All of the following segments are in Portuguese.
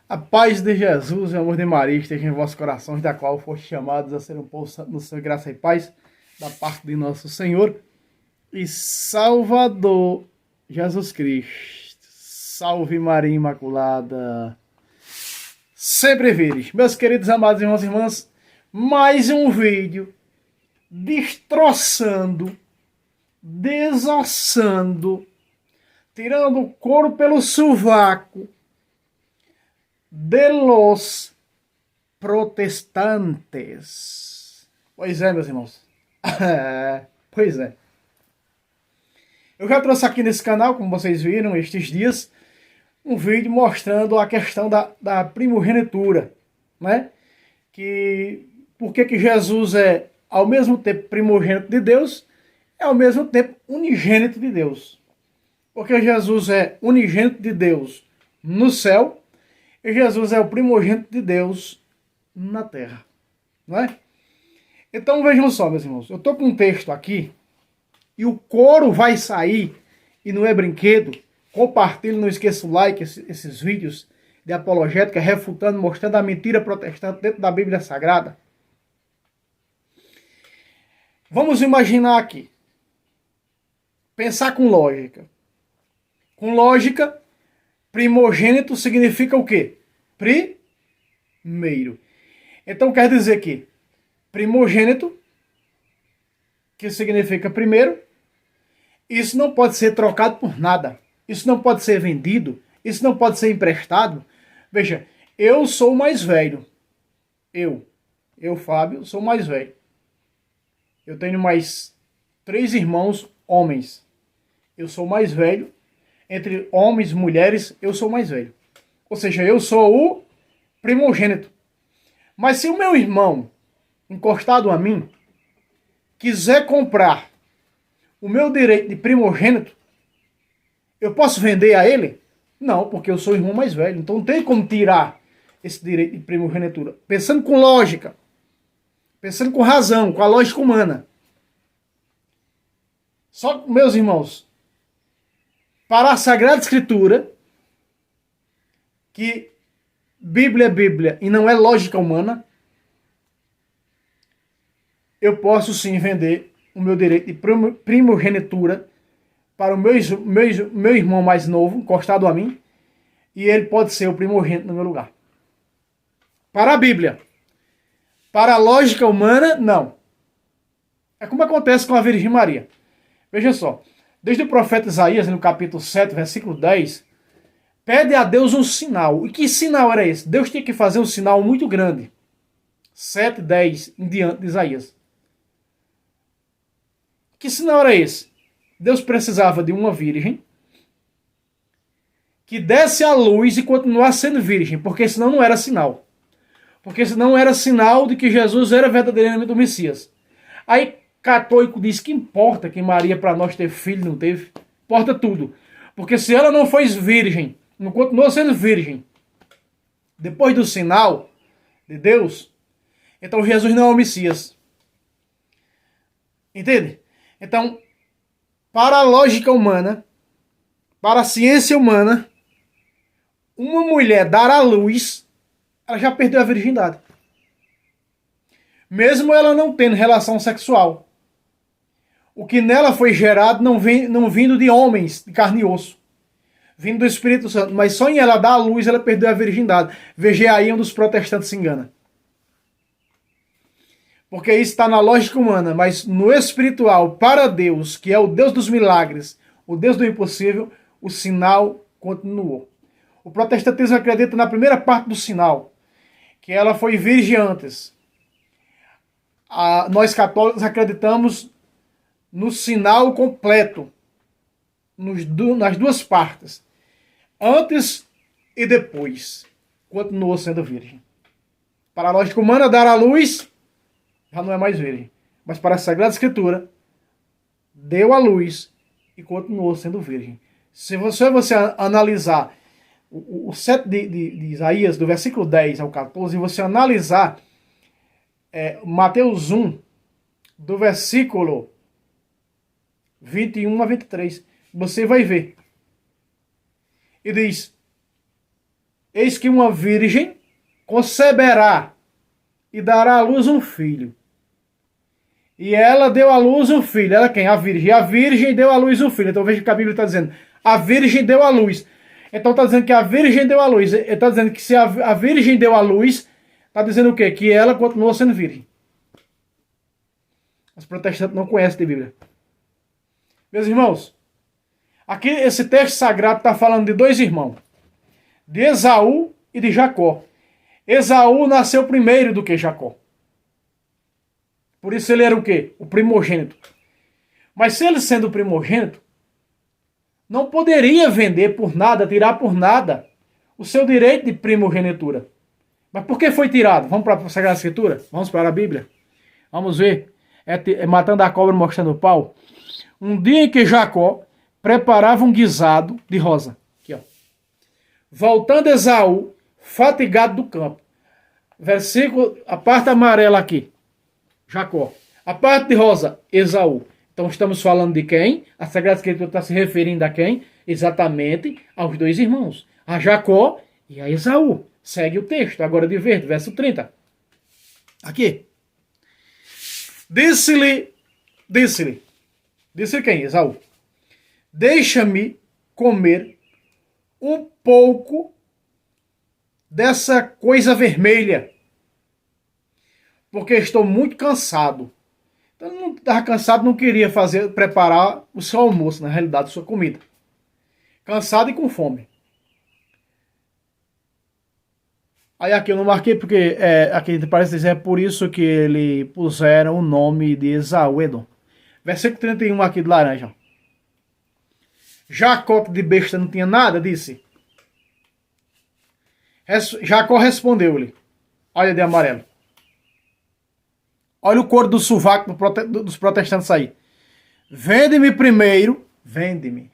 A paz de Jesus e o amor de Maria estejam em vossos corações, da qual foste chamados a ser um povo santo no seu graça e paz, da parte de nosso Senhor e Salvador Jesus Cristo. Salve Maria Imaculada. Sempre vires. Meus queridos amados irmãos e irmãs, mais um vídeo destroçando, desossando, tirando o couro pelo sovaco de los protestantes. Pois é, meus irmãos. Pois é. Eu já trouxe aqui nesse canal, como vocês viram estes dias, um vídeo mostrando a questão da primogenitura, né? Por que Jesus é ao mesmo tempo primogênito de Deus, é ao mesmo tempo unigênito de Deus. Porque Jesus é unigênito de Deus no céu, e Jesus é o primogênito de Deus na terra, não é? Então vejam só, meus irmãos, eu estou com um texto aqui, e o couro vai sair, e não é brinquedo. Compartilhe, não esqueça o like, esses vídeos de apologética, refutando, mostrando a mentira protestante dentro da Bíblia Sagrada. Vamos imaginar aqui, pensar com lógica. Com lógica, primogênito significa o quê? Primeiro. Então quer dizer que primogênito, que significa primeiro, isso não pode ser trocado por nada. Isso não pode ser vendido. Isso não pode ser emprestado. Veja, eu sou o mais velho. Eu, Fábio, sou o mais velho. Eu tenho mais 3 irmãos homens. Eu sou o mais velho. Entre homens e mulheres, eu sou o mais velho. Ou seja, eu sou o primogênito. Mas se o meu irmão, encostado a mim, quiser comprar o meu direito de primogênito, eu posso vender a ele? Não, porque eu sou o irmão mais velho. Então não tem como tirar esse direito de primogenitura. Pensando com lógica, pensando com razão, com a lógica humana. Só que, meus irmãos, para a Sagrada Escritura, que Bíblia é Bíblia e não é lógica humana, eu posso sim vender o meu direito de primogenitura para o meu irmão mais novo, encostado a mim, e ele pode ser o primogênito no meu lugar. Para a Bíblia. Para a lógica humana, não. É como acontece com a Virgem Maria. Veja só, desde o profeta Isaías, no capítulo 7, versículo 10, pede a Deus um sinal. E que sinal era esse? Deus tinha que fazer um sinal muito grande. 7, 10 em diante de Isaías. Que sinal era esse? Deus precisava de uma virgem que desse a luz e continuasse sendo virgem, porque senão não era sinal. Porque senão era sinal de que Jesus era verdadeiramente o Messias. Aí católico diz que importa que Maria, para nós ter filho, não teve. Importa tudo. Porque se ela não foi virgem, não continuou sendo virgem, depois do sinal de Deus, então Jesus não é o Messias. Entende? Então, para a lógica humana, para a ciência humana, uma mulher dar à luz, ela já perdeu a virgindade. Mesmo ela não tendo relação sexual. O que nela foi gerado não vindo de homens, de carne e osso. Vindo do Espírito Santo. Mas só em ela dar à luz, ela perdeu a virgindade. Veja aí onde os protestantes se enganam. Porque isso está na lógica humana, mas no espiritual, para Deus, que é o Deus dos milagres, o Deus do impossível, o sinal continuou. O protestantismo acredita na primeira parte do sinal, que ela foi virgem antes. Nós católicos acreditamos no sinal completo, nas duas partes. Antes e depois, continuou sendo virgem. Para a lógica humana, dar à luz, já não é mais virgem. Mas para a Sagrada Escritura, deu à luz e continuou sendo virgem. Se você analisar o 7 de Isaías, do versículo 10 ao 14, e você analisar Mateus 1, do versículo 21 a 23, você vai ver. E diz: eis que uma virgem conceberá e dará à luz um filho. E ela deu à luz um filho. Ela quem? A virgem. E a virgem deu à luz um filho. Então veja que a Bíblia está dizendo. A virgem deu à luz. Então está dizendo que a virgem deu à luz. Está dizendo que se a virgem deu à luz, está dizendo o quê? Que ela continuou sendo virgem. Os protestantes não conhecem de Bíblia. Meus irmãos, aqui esse texto sagrado está falando de dois irmãos. De Esaú e de Jacó. Esaú nasceu primeiro do que Jacó. Por isso ele era o quê? O primogênito. Mas se ele sendo o primogênito, não poderia vender por nada, tirar por nada o seu direito de primogenitura. Mas por que foi tirado? Vamos para a Sagrada Escritura? Vamos para a Bíblia? Vamos ver. Matando a cobra, mostrando o pau. Um dia em que Jacó preparava um guisado de rosa. Aqui, ó. Voltando Esaú, fatigado do campo. Versículo, a parte amarela aqui. Jacó. A parte de rosa, Esaú. Então estamos falando de quem? A Sagrada Escritura está se referindo a quem? Exatamente aos dois irmãos. A Jacó e a Esaú. Segue o texto. Agora de verde, verso 30. Aqui. Disse-lhe quem? Esaú. Deixa-me comer um pouco dessa coisa vermelha, porque estou muito cansado. Então não estava cansado, não queria preparar o seu almoço, na realidade, a sua comida. Cansado e com fome. Aí aqui eu não marquei porque aqui parece dizer é por isso que ele puseram o nome de Esaú, Edom. Versículo 31 aqui de laranja. Jacó de besta não tinha nada, disse. Jacó respondeu-lhe. Olha de amarelo. Olha o cor do sovaco dos protestantes aí. Vende-me primeiro. Vende-me.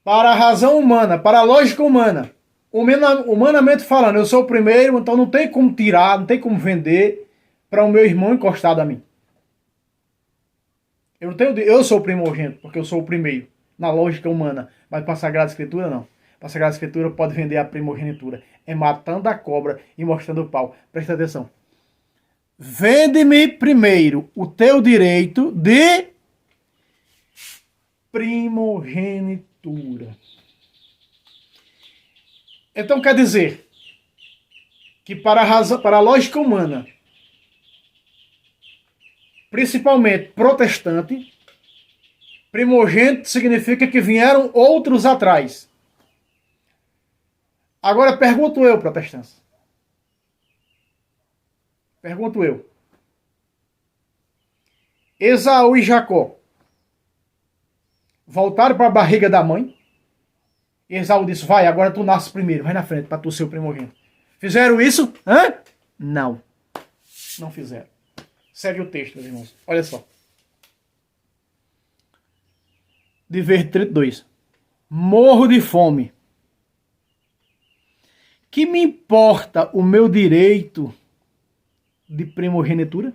Para a razão humana, para a lógica humana. Humanamente falando, eu sou o primeiro, então não tem como tirar, não tem como vender para o meu irmão encostado a mim. Eu sou o primogênito, porque eu sou o primeiro, na lógica humana. Mas para a Sagrada Escritura, não. Para a Sagrada Escritura pode vender a primogenitura. É matando a cobra e mostrando o pau. Presta atenção. Vende-me primeiro o teu direito de primogenitura. Então quer dizer que para a lógica humana, principalmente protestante, primogênito significa que vieram outros atrás. Agora pergunto eu, protestantes. Pergunto eu. Esaú e Jacó voltaram para a barriga da mãe. E Esaú disse, vai, agora tu nasces primeiro, vai na frente para tu ser o primogênito. Fizeram isso? Hã? Não. Não fizeram. Segue o texto, meus irmãos. Olha só. De verde 32. Morro de fome. Que me importa o meu direito de primogenitura?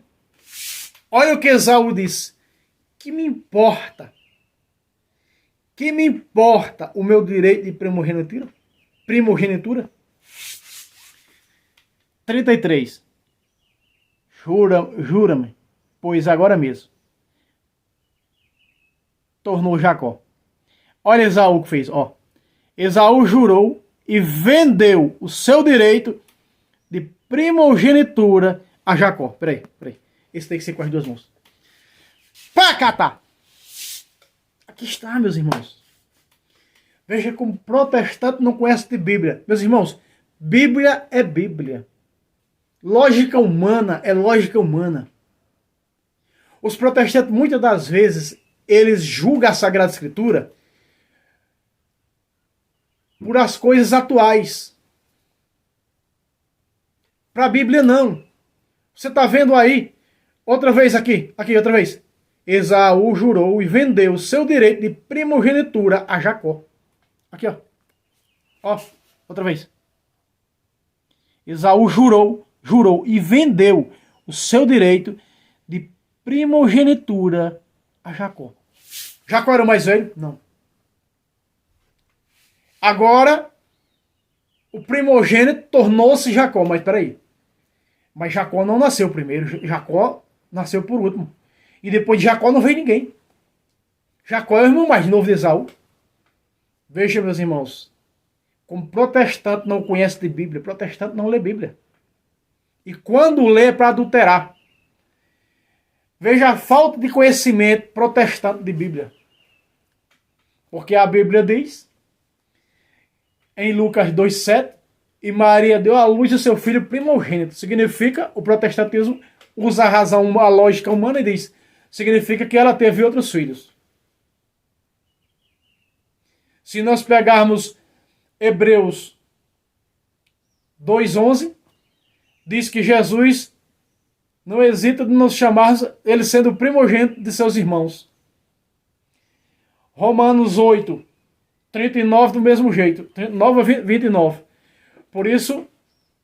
Olha o que Esaú disse. Que me importa? Que me importa o meu direito de primogenitura? Primogenitura? 33. Jura-me, pois agora mesmo. Tornou Jacó. Olha Esaú que fez, ó. Esaú jurou e vendeu o seu direito de primogenitura a Jacó. Peraí. Esse tem que ser com as duas mãos. Pacata! Aqui está, meus irmãos. Veja como protestante não conhece de Bíblia. Meus irmãos, Bíblia é Bíblia. Lógica humana é lógica humana. Os protestantes, muitas das vezes, eles julgam a Sagrada Escritura por as coisas atuais. Para a Bíblia, não. Você está vendo aí? Outra vez aqui, outra vez. Esaú jurou e vendeu o seu direito de primogenitura a Jacó. Aqui, ó. Ó, outra vez. Esaú jurou e vendeu o seu direito de primogenitura a Jacó. Jacó era o mais velho? Não. Agora, o primogênito tornou-se Jacó. Mas peraí. Mas Jacó não nasceu primeiro. Jacó nasceu por último. E depois de Jacó não veio ninguém. Jacó é o irmão mais novo de Esaú. Veja, meus irmãos. Como protestante não conhece de Bíblia, protestante não lê Bíblia. E quando lê é para adulterar. Veja a falta de conhecimento protestante de Bíblia. Porque a Bíblia diz, em Lucas 2,7, e Maria deu à luz o seu filho primogênito. Significa, o protestantismo usa a razão, a lógica humana e diz, significa que ela teve outros filhos. Se nós pegarmos Hebreus 2,11, diz que Jesus não hesita de nos chamar, ele sendo o primogênito de seus irmãos. Romanos 8, 39 do mesmo jeito, 39 a 29. Por isso,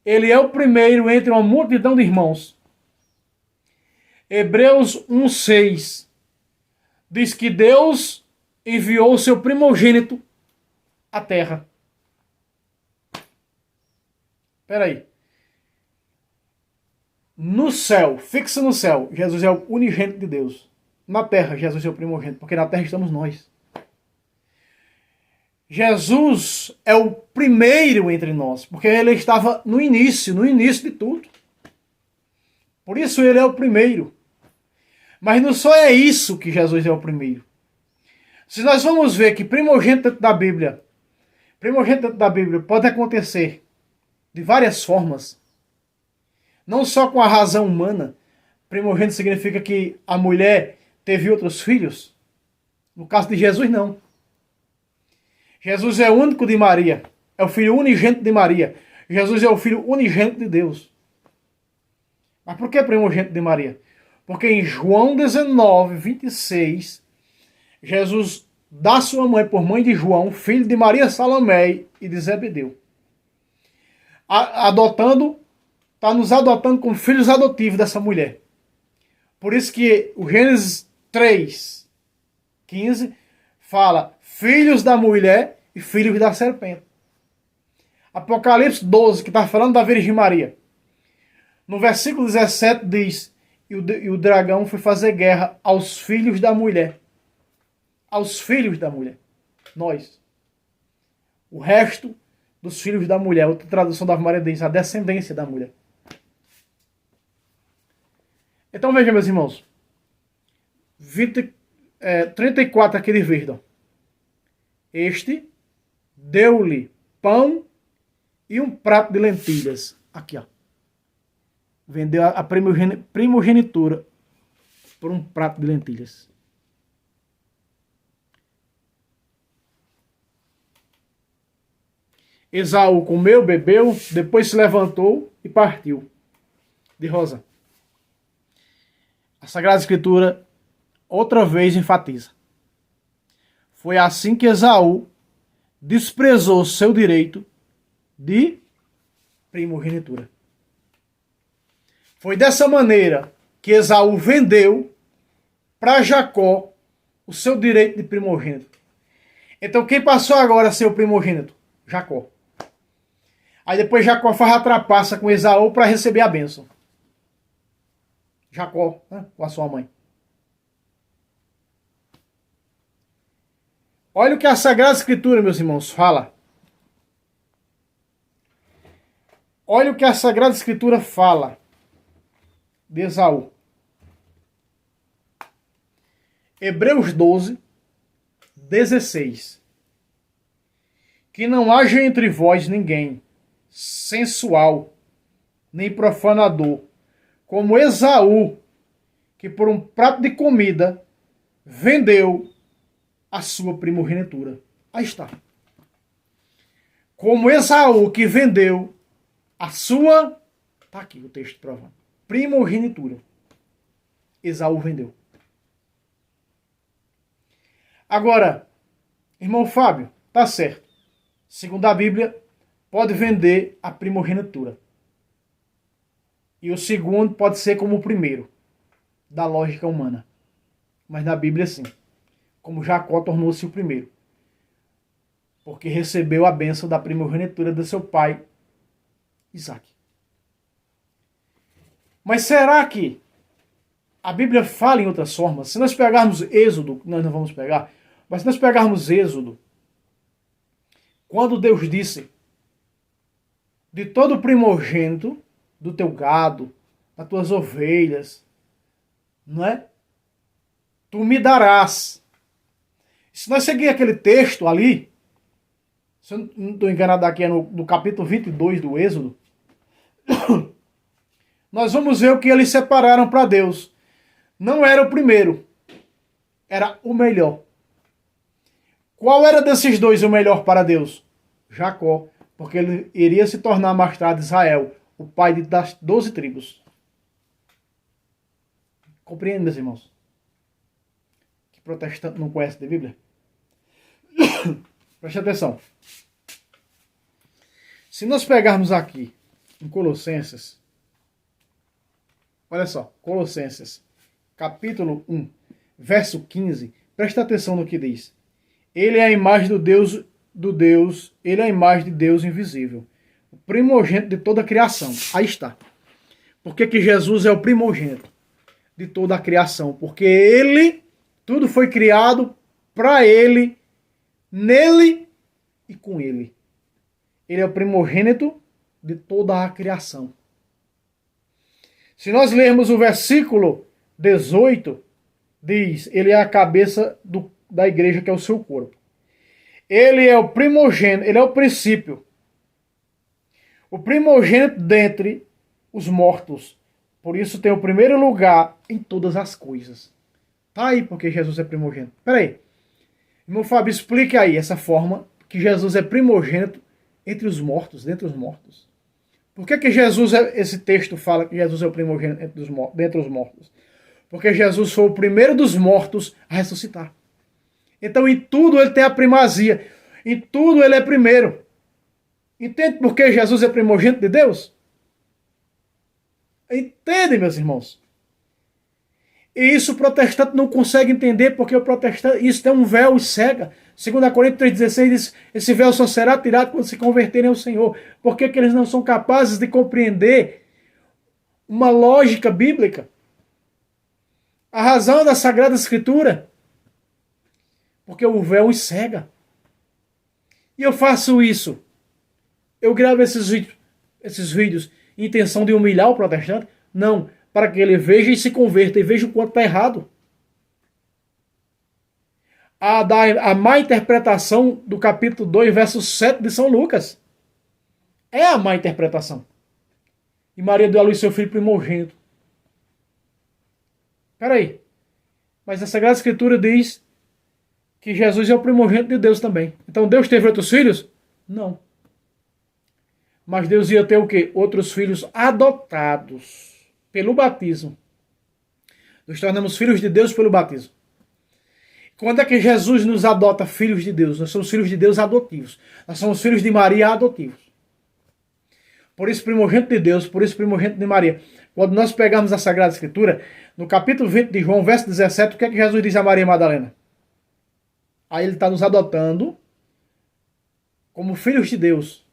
ele é o primeiro entre uma multidão de irmãos. Hebreus 1,6 diz que Deus enviou o seu primogênito à terra. Espera aí. No céu, fixa no céu, Jesus é o unigênito de Deus. Na terra, Jesus é o primogênito, porque na terra estamos nós. Jesus é o primeiro entre nós, porque ele estava no início de tudo. Por isso ele é o primeiro. Mas não só é isso que Jesus é o primeiro. Se nós vamos ver que primogênito da Bíblia pode acontecer de várias formas. Não só com a razão humana. Primogênito significa que a mulher teve outros filhos. No caso de Jesus, não. Jesus é o único de Maria. É o filho unigênito de Maria. Jesus é o filho unigênito de Deus. Mas por que primogênito de Maria? Porque em João 19, 26, Jesus dá sua mãe por mãe de João, filho de Maria Salomé e de Zebedeu. Está nos adotando como filhos adotivos dessa mulher. Por isso que o Gênesis 3, 15 fala filhos da mulher e filhos da serpente. Apocalipse 12, que está falando da Virgem Maria. No versículo 17 diz, e o dragão foi fazer guerra aos filhos da mulher. Aos filhos da mulher. Nós. O resto dos filhos da mulher. Outra tradução da Maria diz, a descendência da mulher. Então veja, meus irmãos. 34 aqui de verde. Ó. Este deu-lhe pão e um prato de lentilhas. Aqui, ó. Vendeu a primogenitura por um prato de lentilhas. Esaú comeu, bebeu, depois se levantou e partiu. De rosa. A Sagrada Escritura outra vez enfatiza. Foi assim que Esaú desprezou seu direito de primogenitura. Foi dessa maneira que Esaú vendeu para Jacó o seu direito de primogênito. Então quem passou agora a ser o primogênito? Jacó. Aí depois Jacó faz a trapaça com Esaú para receber a bênção. Jacó, né, com a sua mãe. Olha o que a Sagrada Escritura, meus irmãos, fala. Olha o que a Sagrada Escritura fala de Esaú. Hebreus 12, 16. Que não haja entre vós ninguém sensual, nem profanador, como Esaú, que por um prato de comida vendeu a sua primogenitura. Aí está. Como Esaú, que vendeu a sua... Está aqui o texto provando. Primogenitura. Esaú vendeu. Agora, irmão Fábio, tá certo. Segundo a Bíblia, pode vender a primogenitura. E o segundo pode ser como o primeiro, da lógica humana. Mas na Bíblia, sim. Como Jacó tornou-se o primeiro. porque recebeu a bênção da primogenitura do seu pai, Isaac. Mas será que a Bíblia fala em outras formas? Se nós pegarmos Êxodo, nós não vamos pegar, mas se nós pegarmos Êxodo, quando Deus disse, de todo primogênito do teu gado, das tuas ovelhas, não é? Tu me darás. Se nós seguir aquele texto ali, se eu não estou enganado aqui, é no capítulo 22 do Êxodo, nós vamos ver o que eles separaram para Deus. Não era o primeiro, era o melhor. Qual era desses dois o melhor para Deus? Jacó, porque ele iria se tornar mais tarde Israel, o pai das 12 tribos. Compreende, meus irmãos? Que protestante não conhece de Bíblia? Preste atenção. Se nós pegarmos aqui em Colossenses, olha só, Colossenses, capítulo 1, verso 15, presta atenção no que diz. Ele é a imagem ele é a imagem de Deus invisível, o primogênito de toda a criação. Aí está. Por que Jesus é o primogênito de toda a criação? Porque ele, tudo foi criado para ele, nele e com ele. Ele é o primogênito de toda a criação. Se nós lermos o versículo 18, diz, ele é a cabeça da igreja, que é o seu corpo. Ele é o primogênito, ele é o princípio. O primogênito dentre os mortos. Por isso tem o primeiro lugar em todas as coisas. Tá aí porque Jesus é primogênito. Espera aí. Irmão Fábio, explique aí essa forma que Jesus é primogênito entre os mortos, dentre os mortos. Por que Jesus, esse texto fala que Jesus é o primogênito dentre os mortos? Porque Jesus foi o primeiro dos mortos a ressuscitar. Então em tudo ele tem a primazia. Em tudo ele é primeiro. Entende por que Jesus é primogênito de Deus? Entende, meus irmãos? E isso o protestante não consegue entender, porque o protestante, isso é um véu e cega. 2 Coríntios 3,16 diz, esse véu só será tirado quando se converterem ao Senhor. Por que eles não são capazes de compreender uma lógica bíblica? A razão da Sagrada Escritura? Porque o véu os cega. E eu faço isso. Eu gravo esses vídeos em intenção de humilhar o protestante? Não, para que ele veja e se converta e veja o quanto está errado. A má interpretação do capítulo 2, verso 7 de São Lucas. É a má interpretação. E Maria deu à luz seu filho primogênito. Espera aí. Mas a Sagrada Escritura diz que Jesus é o primogênito de Deus também. Então Deus teve outros filhos? Não. Mas Deus ia ter o quê? Outros filhos adotados pelo batismo. Nos tornamos filhos de Deus pelo batismo. Quando é que Jesus nos adota filhos de Deus? Nós somos filhos de Deus adotivos. Nós somos filhos de Maria adotivos. Por isso primogênito de Deus, por isso primogênito de Maria. Quando nós pegamos a Sagrada Escritura, no capítulo 20 de João, verso 17, o que é que Jesus diz a Maria Madalena? Aí ele está nos adotando como filhos de Deus.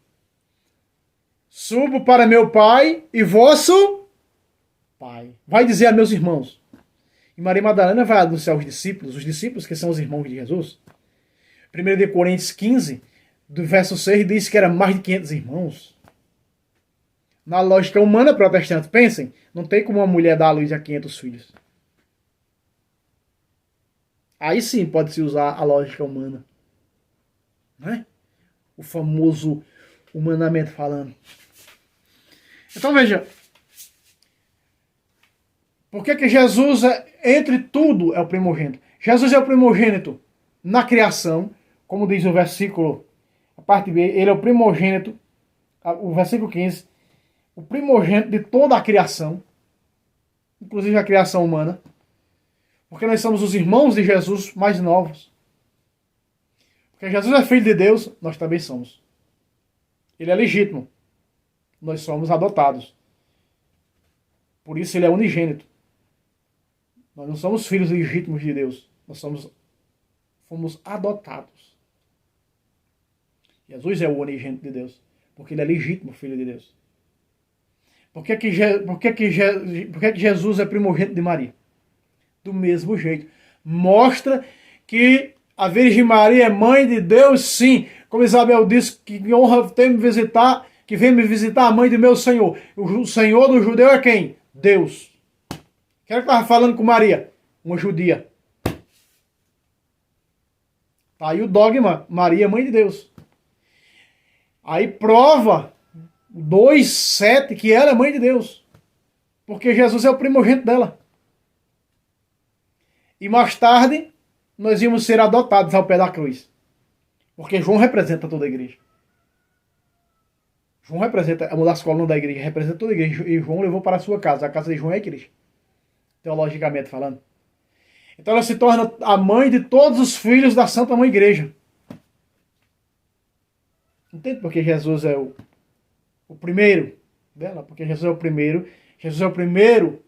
Subo para meu Pai e vosso Pai. Vai dizer a meus irmãos. E Maria Madalena vai anunciar os discípulos que são os irmãos de Jesus. 1 Coríntios 15, do verso 6, diz que era mais de 500 irmãos. Na lógica humana protestante, pensem, não tem como uma mulher dar à luz a 500 filhos. Aí sim pode-se usar a lógica humana. Não é? O famoso humanamente falando. Então veja, por que Jesus, entre tudo, é o primogênito? Jesus é o primogênito na criação, como diz o versículo, a parte B, ele é o primogênito, o versículo 15, o primogênito de toda a criação, inclusive a criação humana, porque nós somos os irmãos de Jesus mais novos. Porque Jesus é filho de Deus, nós também somos. Ele é legítimo. Nós somos adotados. Por isso ele é unigênito. Nós não somos filhos legítimos de Deus. Nós fomos adotados. Jesus é o unigênito de Deus, porque ele é legítimo filho de Deus. Por que que Jesus é primogênito de Maria? Do mesmo jeito. Mostra que a Virgem Maria é mãe de Deus, sim. Como Isabel disse, que honra tem me visitar, que vem me visitar a mãe do meu Senhor. O Senhor do judeu é quem? Deus. Quem é que estava falando com Maria? Uma judia. Tá aí o dogma, Maria é mãe de Deus. Aí prova 2:7 que ela é mãe de Deus. Porque Jesus é o primogênito dela. E mais tarde, nós íamos ser adotados ao pé da cruz. Porque João representa toda a igreja. João representa, é uma das colunas da igreja, representa toda a igreja. E João levou para a sua casa. A casa de João é a igreja. Teologicamente falando. Então ela se torna a mãe de todos os filhos da Santa Mãe Igreja. Entende porque Jesus é o primeiro dela? Porque Jesus é o primeiro. Jesus é o primeiro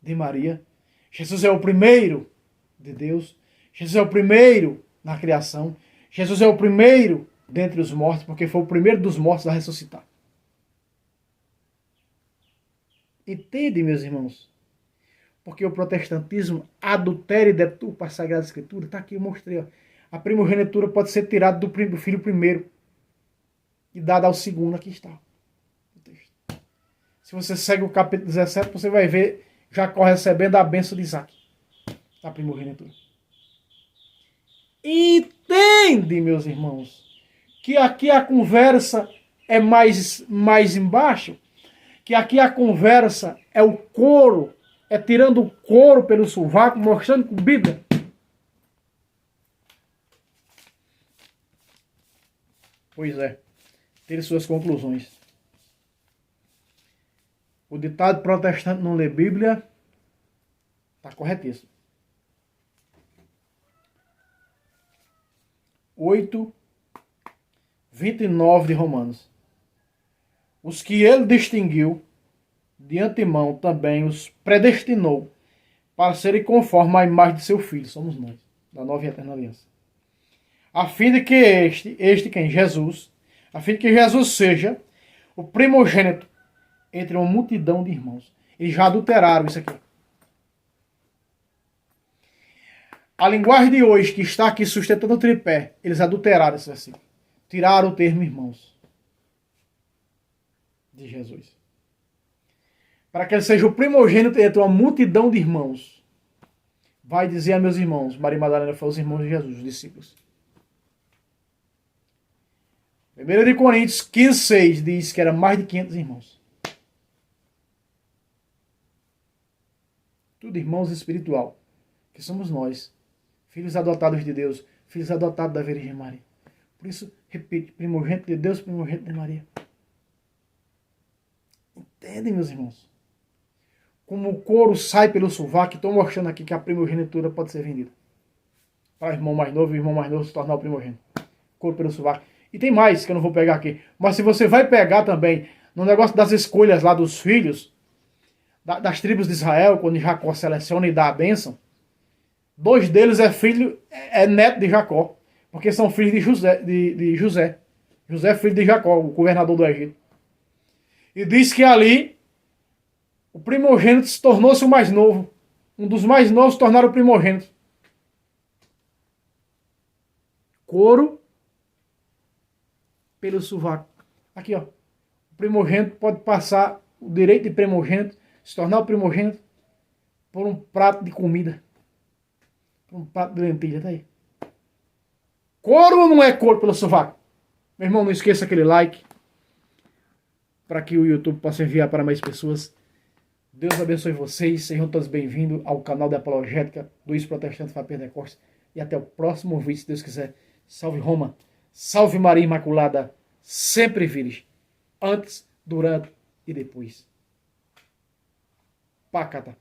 de Maria. Jesus é o primeiro de Deus. Jesus é o primeiro na criação. Jesus é o primeiro dentre os mortos, porque foi o primeiro dos mortos a ressuscitar. Entende, meus irmãos? Porque o protestantismo adultera e deturpa a Sagrada Escritura. Está aqui, eu mostrei. Ó. A primogenitura pode ser tirada do filho primeiro e dada ao segundo. Aqui está. Se você segue o capítulo 17, você vai ver Jacó recebendo a bênção de Isaac. A primogenitura. Entende, meus irmãos, que aqui a conversa é mais embaixo? Que aqui a conversa é o couro, é tirando o couro pelo sovaco, mostrando com Bíblia. Pois é, tire suas conclusões. O ditado protestante não lê Bíblia está corretíssimo. 8:29 de Romanos. Os que ele distinguiu, de antemão também os predestinou para serem conforme à imagem de seu Filho, somos nós, da nova e eterna aliança. A fim de que quem? Jesus, a fim de que Jesus seja o primogênito entre uma multidão de irmãos. Eles já adulteraram isso aqui. A linguagem de hoje, que está aqui sustentando o tripé, eles adulteraram esse versículo. Tiraram o termo irmãos de Jesus. Para que ele seja o primogênito entre uma multidão de irmãos. Vai dizer a meus irmãos, Maria Madalena foi os irmãos de Jesus, os discípulos. 1 Coríntios 15:6 diz que era mais de 500 irmãos. Tudo irmãos espiritual, que somos nós, filhos adotados de Deus, filhos adotados da Virgem Maria. Por isso, repito, primogênito de Deus, primogênito de Maria. Entendem, meus irmãos? Como o couro sai pelo sovaco, estou mostrando aqui que a primogenitura pode ser vendida. Para o irmão mais novo, se tornar o primogênito. Couro pelo sovaco. E tem mais que eu não vou pegar aqui. Mas se você vai pegar também no negócio das escolhas lá dos filhos, das tribos de Israel, quando Jacó seleciona e dá a bênção, 2 deles é neto de Jacó. Porque são filhos de José. José é filho de Jacó, o governador do Egito. E diz que ali o primogênito se tornou-se o mais novo. Um dos mais novos se tornaram o primogênito. Couro pelo sovaco. Aqui, ó. O primogênito pode passar o direito de primogênito, se tornar o primogênito, por um prato de comida. Por um prato de lentilha, tá aí. Couro ou não é couro pelo sovaco? Meu irmão, não esqueça aquele like, para que o YouTube possa enviar para mais pessoas. Deus abençoe vocês, sejam todos bem-vindos ao canal da Apologética do Ex-Protestante Fábio Pentecostes. E até o próximo vídeo, se Deus quiser. Salve Roma, salve Maria Imaculada, sempre virgem, antes, durante e depois. Pacata.